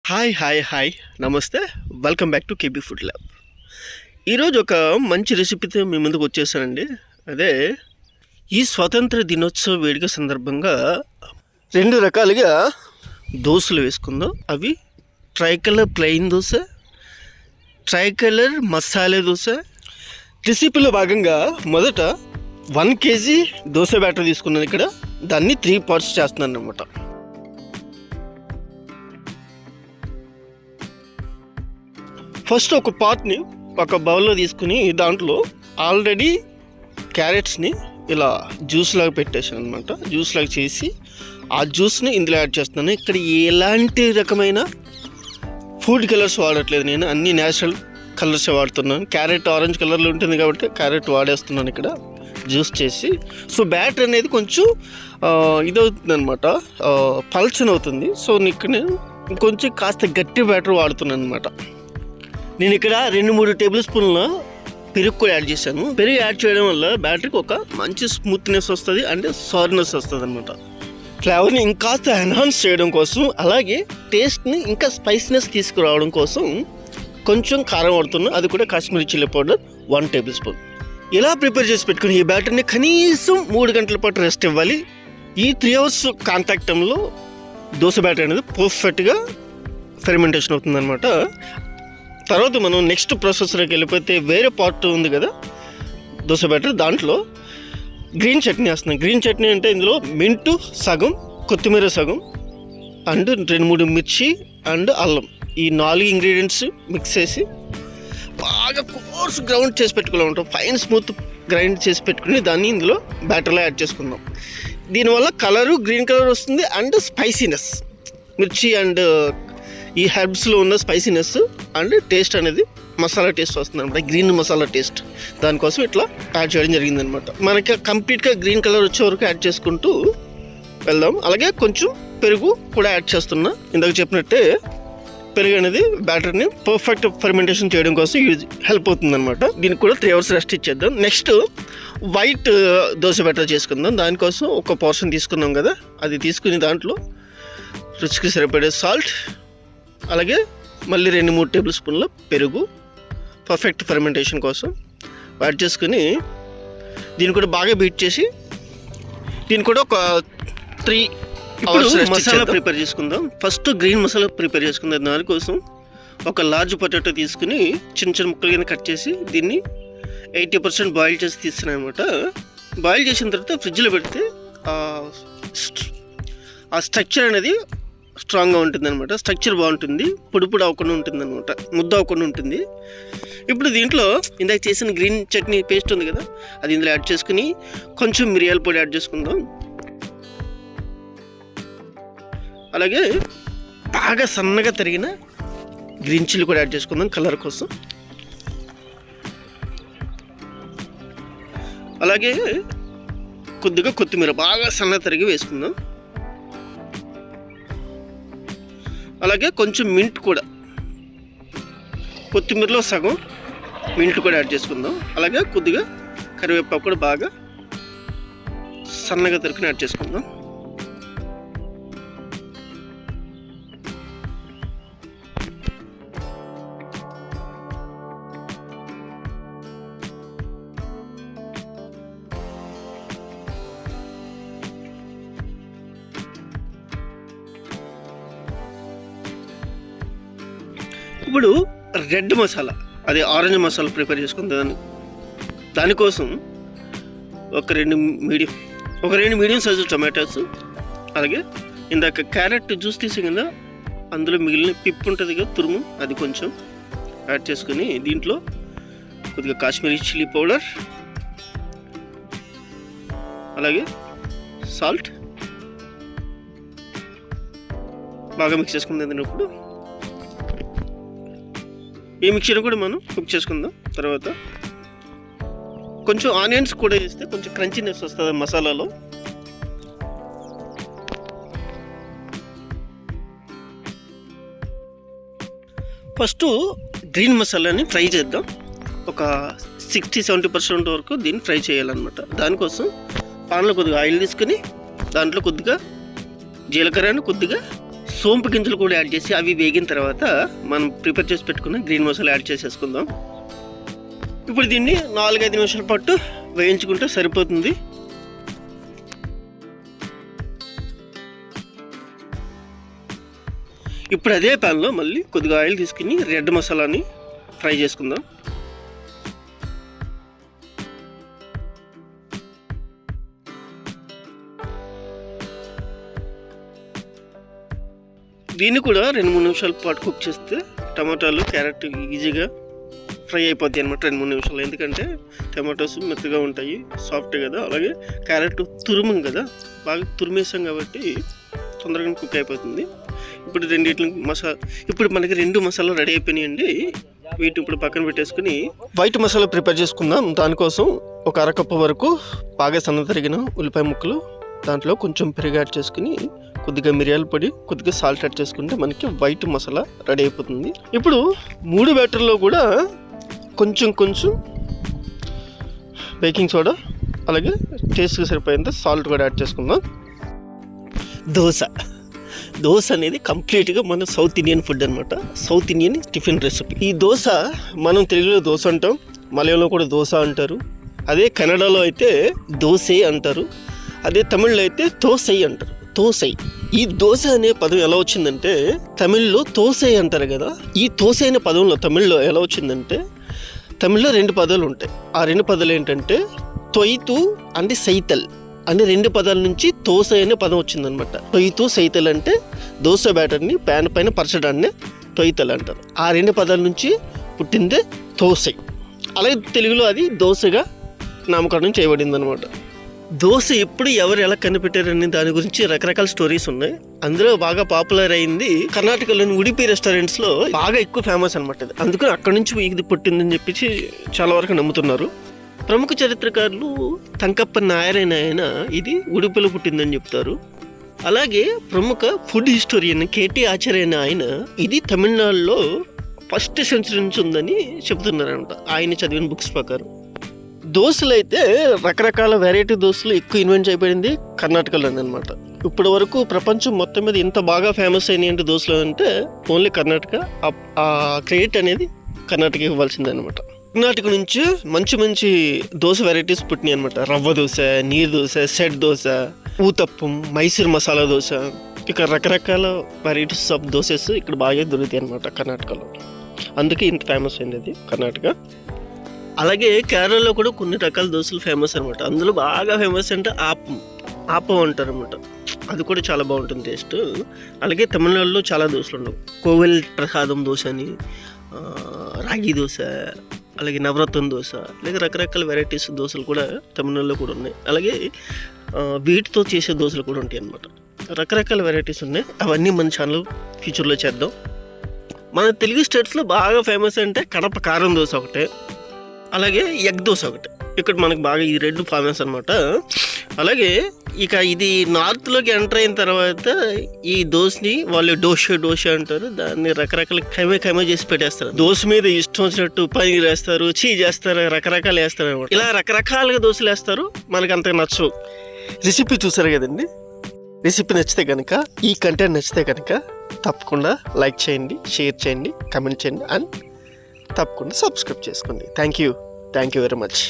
Hi నమస్తే, welcome back to KB food lab. ఈరోజు ఒక మంచి రెసిపీతో మీ ముందుకు వచ్చేసానండి. అదే ఈ స్వాతంత్ర దినోత్సవ వేడుక సందర్భంగా 2 రకాలుగా దోశలు వేసుకుందాం. అవి tricolour plain dosa, tricolour masala dosa. రెసిపీలో భాగంగా మొదట 1 kg దోశ బ్యాటర్ తీసుకున్నాను. ఇక్కడ దాన్ని 3 parts చేస్తున్నాను అన్నమాట. ఫస్ట్ ఒక పార్ట్ని ఒక బౌల్లో తీసుకుని దాంట్లో ఆల్రెడీ క్యారెట్స్ని ఇలా జ్యూస్ లాగా పెట్టేసాను అనమాట. జ్యూస్ లాగా చేసి ఆ జ్యూస్ని ఇందులో యాడ్ చేస్తున్నాను. ఇక్కడ ఎలాంటి రకమైన ఫుడ్ కలర్స్ వాడట్లేదు, నేను అన్ని న్యాచురల్ కలర్స్ వాడుతున్నాను. క్యారెట్ ఆరెంజ్ కలర్లో ఉంటుంది కాబట్టి క్యారెట్ వాడేస్తున్నాను ఇక్కడ జ్యూస్ చేసి. సో బ్యాటర్ అనేది కొంచెం ఇదవుతుంది అనమాట, పల్చన్ అవుతుంది. సో ఇక్కడ నేను కొంచెం కాస్త గట్టి బ్యాటర్ వాడుతున్నాను అనమాట. నేను ఇక్కడ 2-3 టేబుల్ స్పూన్ల పెరుగు కూడా యాడ్ చేశాను. పెరుగు యాడ్ చేయడం వల్ల బ్యాటరీకి ఒక మంచి స్మూత్నెస్ వస్తుంది అండ్ సార్నెస్ వస్తుంది అనమాట. ఫ్లేవర్ని ఇంకాస్త ఎన్హాన్స్ చేయడం కోసం, అలాగే టేస్ట్ని ఇంకా స్పైసీనెస్ తీసుకురావడం కోసం కొంచెం కారం వాడుతున్నాను. అది కూడా Kashmiri chilli powder 1 table spoon. ఇలా ప్రిపేర్ చేసి పెట్టుకుని ఈ బ్యాటర్ని కనీసం 3 గంటల పాటు రెస్ట్ ఇవ్వాలి. ఈ 3 hours కాంటాక్ట్ టైంలో దోశ బ్యాటర్ అనేది పర్ఫెక్ట్గా ఫెర్మెంటేషన్ అవుతుంది అనమాట. తర్వాత మనం నెక్స్ట్ ప్రాసెస్లోకి వెళ్ళిపోతే వేరే పార్ట్ ఉంది కదా దోశ బ్యాటర్, దాంట్లో గ్రీన్ చట్నీ వేస్తున్నాం. గ్రీన్ చట్నీ అంటే ఇందులో మింటు సగం, కొత్తిమీర సగం అండ్ 2-3 మిర్చి అండ్ అల్లం, ఈ 4 ఇంగ్రీడియంట్స్ మిక్స్ చేసి బాగా కోర్స్ గ్రౌండ్ చేసి పెట్టుకోవాలంటాం. ఫైన్ స్మూత్ గ్రైండ్ చేసి పెట్టుకుని దాన్ని ఇందులో బ్యాటర్లో యాడ్ చేసుకుందాం. దీనివల్ల కలరు గ్రీన్ కలర్ వస్తుంది అండ్ స్పైసీనెస్, మిర్చి అండ్ ఈ హెర్బ్స్లో ఉన్న స్పైసీనెస్ అండ్ టేస్ట్ అనేది మసాలా టేస్ట్ వస్తుంది అనమాట, గ్రీన్ మసాలా టేస్ట్. దానికోసం ఇట్లా యాడ్ చేయడం జరిగింది అనమాట. మనకి కంప్లీట్గా గ్రీన్ కలర్ వచ్చే వరకు యాడ్ చేసుకుంటూ వెళ్దాం. అలాగే కొంచెం పెరుగు కూడా యాడ్ చేస్తున్నా. ఇందాక చెప్పినట్టే పెరుగు అనేది బ్యాటర్ని పర్ఫెక్ట్ ఫెర్మెంటేషన్ చేయడం కోసం హెల్ప్ అవుతుంది అనమాట. దీనికి కూడా 3 hours రెస్ట్ ఇచ్చేద్దాం. నెక్స్ట్ వైట్ దోశ బ్యాటర్ చేసుకుందాం. దానికోసం ఒక పోర్షన్ తీసుకున్నాం కదా, అది తీసుకుని దాంట్లో రుచికి సరిపడే సాల్ట్, అలాగే మళ్ళీ 2-3 టేబుల్ స్పూన్ల పెరుగు పర్ఫెక్ట్ ఫెర్మెంటేషన్ కోసం యాడ్ చేసుకుని దీన్ని కూడా బాగా బీట్ చేసి దీన్ని కూడా ఒక 3 hours మసాలా ప్రిపేర్ చేసుకుందాం. ఫస్ట్ గ్రీన్ మసాలా ప్రిపేర్ చేసుకుందాం. దానికోసం ఒక లార్జ్ పొటాటో తీసుకుని చిన్న చిన్న ముక్కలు కింద కట్ చేసి దీన్ని 80% బాయిల్ చేసి తీస్తున్నాను అనమాట. బాయిల్ చేసిన తర్వాత ఫ్రిడ్జ్లో పెడితే ఆ స్ట్రక్చర్ అనేది స్ట్రాంగ్గా ఉంటుంది అనమాట. స్ట్రక్చర్ బాగుంటుంది, పొడి అవ్వకుండా ఉంటుంది అనమాట, ముద్ద అవ్వకుండా ఉంటుంది. ఇప్పుడు దీంట్లో ఇందాక చేసిన గ్రీన్ చట్నీ పేస్ట్ ఉంది కదా, అది ఇందులో యాడ్ చేసుకుని కొంచెం మిరియాల పొడి యాడ్ చేసుకుందాం. అలాగే బాగా సన్నగా తరిగిన గ్రీన్ చిల్లీ కూడా యాడ్ చేసుకుందాం కలర్ కోసం. అలాగే కొద్దిగా కొత్తిమీర బాగా సన్నగా తరిగి వేసుకుందాం. అలాగే కొంచెం మింట్ కూడా, కొత్తిమీరలో సగం మింట్ కూడా యాడ్ చేసుకుందాం. అలాగే కొద్దిగా కరివేపాకు కూడా బాగా సన్నగా తరుకుని యాడ్ చేసుకుందాం. ఇప్పుడు రెడ్ మసాలా, అదే ఆరెంజ్ మసాలా ప్రిపేర్ చేసుకుందాం. దానికోసం ఒక 2 మీడియం సైజు టొమాటోస్, అలాగే ఇందాక క్యారెట్ జ్యూస్ తీసి కింద అందులో మిగిలిన పిప్పు ఉంటుంది కదా తురుము, అది కొంచెం యాడ్ చేసుకుని దీంట్లో కొద్దిగా కాశ్మీరీ చిల్లీ పౌడర్, అలాగే సాల్ట్ బాగా మిక్స్ చేసుకుందాం. ఇప్పుడు ఈ మిక్చర్ కూడా మనం కుక్ చేసుకుందాం. తర్వాత కొంచెం ఆనియన్స్ కూడా వేస్తే కొంచెం క్రంచీనెస్ వస్తుంది మసాలాలో. ఫస్ట్ గ్రీన్ మసాలాని ఫ్రై చేద్దాం. ఒక 60-70% వరకు దీన్ని ఫ్రై చేయాలన్నమాట. దానికోసం పాన్లో కొద్దిగా ఆయిల్ తీసుకుని దాంట్లో కొద్దిగా జీలకర్ర, కొద్దిగా సోంపు గింజలు కూడా యాడ్ చేసి అవి వేగిన తర్వాత మనం ప్రిపేర్ చేసి పెట్టుకున్న గ్రీన్ మసాలా యాడ్ చేసేసుకుందాం. ఇప్పుడు దీన్ని 4-5 నిమిషాల పాటు వేయించుకుంటే సరిపోతుంది. ఇప్పుడు అదే ప్యాన్లో మళ్ళీ కొద్దిగా ఆయిల్ తీసుకుని రెడ్ మసాలాని ఫ్రై చేసుకుందాం. దీన్ని కూడా 2-3 నిమిషాల పాటు కుక్ చేస్తే టమాటాలు క్యారెట్ ఈజీగా ఫ్రై అయిపోతాయి అనమాట 2-3 నిమిషాలు. ఎందుకంటే టమాటోస్ మెత్తగా ఉంటాయి, సాఫ్ట్ కదా, అలాగే క్యారెట్ తురుము కదా, బాగా తురిమేసాం కాబట్టి తొందరగా కుక్ అయిపోతుంది. ఇప్పుడు మనకి 2 మసాలా రెడీ అయిపోయినాయండి. వీటిని ఇప్పుడు పక్కన పెట్టేసుకుని వైట్ మసాలా ప్రిపేర్ చేసుకుందాం. దానికోసం ఒక అరకప్పు వరకు బాగా సన్న తరిగిన ఉల్లిపాయ ముక్కలు, దాంట్లో కొంచెం పెరుగు యాడ్ చేసుకుని కొద్దిగా మిరియాల పొడి, కొద్దిగా సాల్ట్ యాడ్ చేసుకుంటే మనకి వైట్ మసాలా రెడీ అయిపోతుంది. ఇప్పుడు 3 బ్యాటర్లో కూడా కొంచెం బేకింగ్ సోడా, అలాగే టేస్ట్కి సరిపోయేంత సాల్ట్ కూడా యాడ్ చేసుకుందాం. దోశ అనేది కంప్లీట్గా మన సౌత్ ఇండియన్ ఫుడ్ అనమాట. South Indian tiffin recipe. ఈ దోశ మనం తెలుగులో దోశ అంటాం, మలయాళంలో కూడా దోశ అంటారు, అదే కన్నడలో అయితే దోసే అంటారు, అదే తమిళ్లో అయితే తోసై అంటారు. తోసై. ఈ దోశ అనే పదం ఎలా వచ్చిందంటే, తమిళ్లో తోసై అంటారు కదా, ఈ తోసై అనే పదంలో తమిళ్లో ఎలా వచ్చిందంటే, తమిళ్లో 2 పదాలు ఉంటాయి. ఆ 2 పదాలు ఏంటంటే తొయ్తు అంటే సైతల్ అనే 2 పదాల నుంచి తోసై అనే పదం వచ్చిందనమాట. తొయ్తు సైతల్ అంటే దోశ బ్యాటర్ని ప్యాన్ పైన పరచడాన్ని తొయ్తల్ అంటారు. ఆ 2 పదాల నుంచి పుట్టిందే తోసై. అలాగే తెలుగులో అది దోశగా నామకరణం చేయబడింది అనమాట. దోశ ఎప్పుడు ఎవరు ఎలా కనిపెట్టారని దాని గురించి రకరకాల స్టోరీస్ ఉన్నాయి. అందులో బాగా పాపులర్ అయింది కర్ణాటకలోని ఉడిపి రెస్టారెంట్స్లో బాగా ఎక్కువ ఫేమస్ అనమాట. అందుకని అక్కడి నుంచి ఇది పుట్టిందని చెప్పేసి చాలా వరకు నమ్ముతున్నారు. ప్రముఖ చరిత్రకారులు తంకప్ప నాయరైన ఆయన ఇది ఉడిపిలో పుట్టిందని చెప్తారు. అలాగే ప్రముఖ ఫుడ్ హిస్టోరియన్ కేటీ ఆచార్య అయిన ఆయన ఇది తమిళనాడులో 1st సెంచరీ నుంచి ఉందని చెప్తున్నారంట ఆయన చదివిన బుక్స్ ప్రకారం. దోశలు అయితే రకరకాల వెరైటీ దోశలు ఎక్కువ ఇన్వెంట్ చేయబడింది కర్ణాటకలోనే అనమాట. ఇప్పటి వరకు ప్రపంచం మొత్తం మీద ఇంత బాగా ఫేమస్ అయినాయంటే దోశలు అంటే ఓన్లీ కర్ణాటక. ఆ క్రెడిట్ అనేది కర్ణాటక ఇవ్వాల్సిందే అనమాట. కర్ణాటక నుంచి మంచి దోశ వెరైటీస్ పుట్టినాయి అనమాట. రవ్వ దోశ, నీరు దోశ, సెట్ దోశ, ఊతప్పం, మైసూర్ మసాలా దోశ, ఇక రకరకాల వెరైటీస్ ఆఫ్ దోసెస్ ఇక్కడ బాగా దొరుకుతాయి అనమాట కర్ణాటకలో. అందుకే ఇంత ఫేమస్ అయింది అది కర్ణాటక. అలాగే కేరళలో కూడా కొన్ని రకాల దోశలు ఫేమస్ అనమాట. అందులో బాగా ఫేమస్ అంటే ఆపం అంటారు అనమాట. అది కూడా చాలా బాగుంటుంది టేస్ట్. అలాగే తమిళనాడులో చాలా దోశలు ఉండవు. కోవెల్ ప్రసాదం దోశ అని, రాగి దోశ, అలాగే నవరత్నం దోశ, అలాగే రకరకాల వెరైటీస్ దోశలు కూడా తమిళనాడులో కూడా ఉన్నాయి. అలాగే వీటితో చేసే దోశలు కూడా ఉంటాయి అన్నమాట. రకరకాల వెరైటీస్ ఉన్నాయి. అవన్నీ మన ఛానల్ ఫ్యూచర్లో చేద్దాం. మన తెలుగు స్టేట్స్లో బాగా ఫేమస్ అంటే కడప కారం దోశ ఒకటే, అలాగే ఎగ్ దోశ ఒకటి. ఇక్కడ మనకు బాగా ఈ 2 ఫేమస్ అనమాట. అలాగే ఇక ఇది నార్త్లోకి ఎంటర్ అయిన తర్వాత ఈ దోశని వాళ్ళు డోష అంటారు. దాన్ని రకరకాల ఖైమే చేసి పెట్టేస్తారు. దోశ మీద ఇష్టం వచ్చినట్టు పనీర్ వేస్తారు, చీజ్ వేస్తారు, రకరకాలు వేస్తారు అనమాట. ఇలా రకరకాలుగా దోశలు వేస్తారు. మనకు అంతగా నచ్చవు. రెసిపీ చూసారు కదండి. రెసిపీ నచ్చితే కనుక, ఈ కంటెంట్ నచ్చితే కనుక తప్పకుండా లైక్ చేయండి, షేర్ చేయండి, కమెంట్ చేయండి అండ్ తప్పకుండా సబ్స్క్రైబ్ చేసుకోండి. Thank you very much.